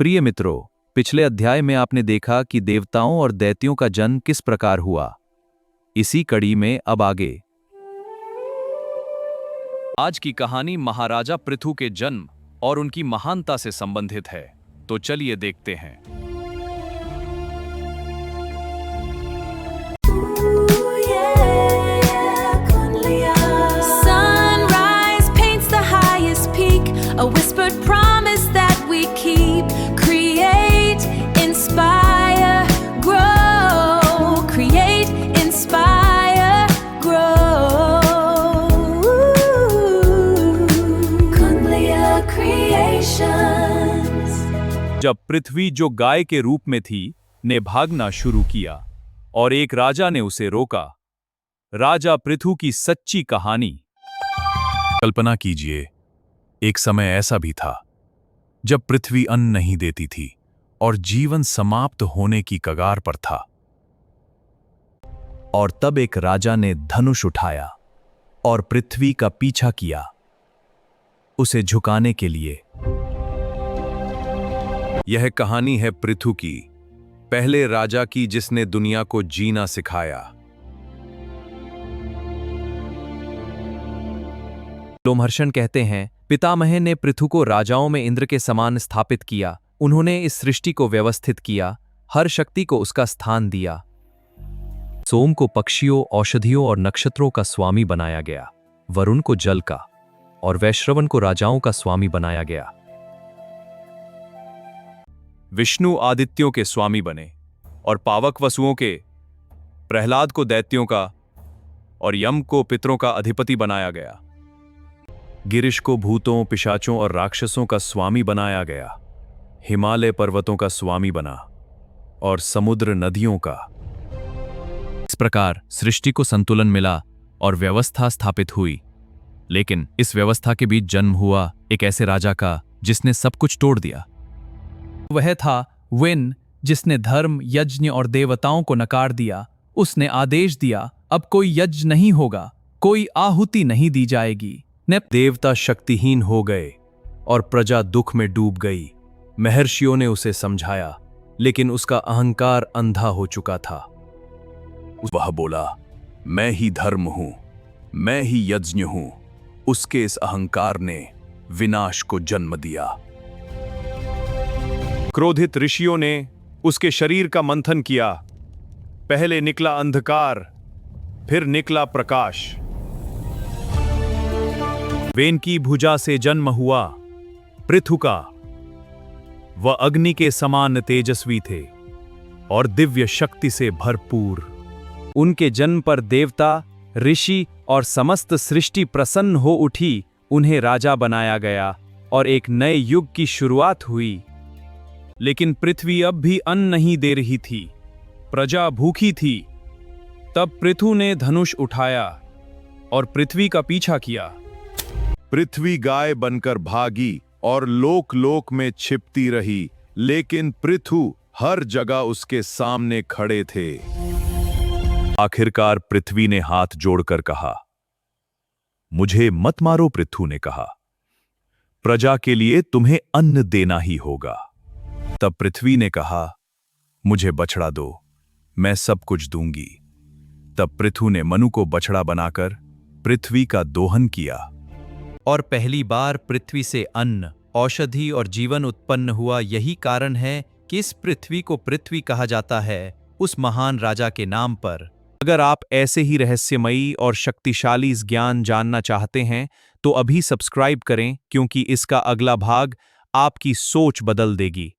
प्रिय मित्रों, पिछले अध्याय में आपने देखा कि देवताओं और दैत्यों का जन्म किस प्रकार हुआ। इसी कड़ी में अब आगे आज की कहानी महाराजा पृथु के जन्म और उनकी महानता से संबंधित है। तो चलिए देखते हैं। Sunrise paints the highest peak, a whispered promise that we keep. Create, inspire, grow. Create, inspire, grow. Kunliya Creations. जब पृथ्वी जो गाय के रूप में थी ने भागना शुरू किया और एक राजा ने उसे रोका। राजा पृथु की सच्ची कहानी। कल्पना कीजिए, एक समय ऐसा भी था जब पृथ्वी अन्न नहीं देती थी और जीवन समाप्त होने की कगार पर था। और तब एक राजा ने धनुष उठाया और पृथ्वी का पीछा किया, उसे झुकाने के लिए। यह कहानी है पृथु की, पहले राजा की जिसने दुनिया को जीना सिखाया। लोमहर्षण कहते हैं, पितामह ने पृथु को राजाओं में इंद्र के समान स्थापित किया। उन्होंने इस सृष्टि को व्यवस्थित किया, हर शक्ति को उसका स्थान दिया। सोम को पक्षियों, औषधियों और नक्षत्रों का स्वामी बनाया गया, वरुण को जल का और वैश्रवण को राजाओं का स्वामी बनाया गया। विष्णु आदित्यों के स्वामी बने और पावक वसुओं के, प्रहलाद को दैत्यों का और यम को पितरों का अधिपति बनाया गया। गिरिश को भूतों, पिशाचों और राक्षसों का स्वामी बनाया गया। हिमालय पर्वतों का स्वामी बना और समुद्र नदियों का। इस प्रकार सृष्टि को संतुलन मिला और व्यवस्था स्थापित हुई। लेकिन इस व्यवस्था के बीच जन्म हुआ एक ऐसे राजा का जिसने सब कुछ तोड़ दिया। वह था विन, जिसने धर्म, यज्ञ और देवताओं को नकार दिया। उसने आदेश दिया, अब कोई यज्ञ नहीं होगा, कोई आहुति नहीं दी जाएगी। देवता शक्तिहीन हो गए और प्रजा दुख में डूब गई। महर्षियों ने उसे समझाया, लेकिन उसका अहंकार अंधा हो चुका था। वह बोला, मैं ही धर्म हूं, मैं ही यज्ञ हूं। उसके इस अहंकार ने विनाश को जन्म दिया। क्रोधित ऋषियों ने उसके शरीर का मंथन किया। पहले निकला अंधकार, फिर निकला प्रकाश। वेन की भुजा से जन्म हुआ पृथु का। वह अग्नि के समान तेजस्वी थे और दिव्य शक्ति से भरपूर। उनके जन्म पर देवता, ऋषि और समस्त सृष्टि प्रसन्न हो उठी। उन्हें राजा बनाया गया और एक नए युग की शुरुआत हुई। लेकिन पृथ्वी अब भी अन्न नहीं दे रही थी, प्रजा भूखी थी। तब पृथु ने धनुष उठाया और पृथ्वी का पीछा किया। पृथ्वी गाय बनकर भागी और लोक लोक में छिपती रही, लेकिन पृथु हर जगह उसके सामने खड़े थे। आखिरकार पृथ्वी ने हाथ जोड़कर कहा, मुझे मत मारो। पृथु ने कहा, प्रजा के लिए तुम्हें अन्न देना ही होगा। तब पृथ्वी ने कहा, मुझे बछड़ा दो, मैं सब कुछ दूंगी। तब पृथु ने मनु को बछड़ा बनाकर पृथ्वी का दोहन किया और पहली बार पृथ्वी से अन्न, औषधि और जीवन उत्पन्न हुआ। यही कारण है कि इस पृथ्वी को पृथ्वी कहा जाता है, उस महान राजा के नाम पर। अगर आप ऐसे ही रहस्यमयी और शक्तिशाली ज्ञान जानना चाहते हैं तो अभी सब्सक्राइब करें, क्योंकि इसका अगला भाग आपकी सोच बदल देगी।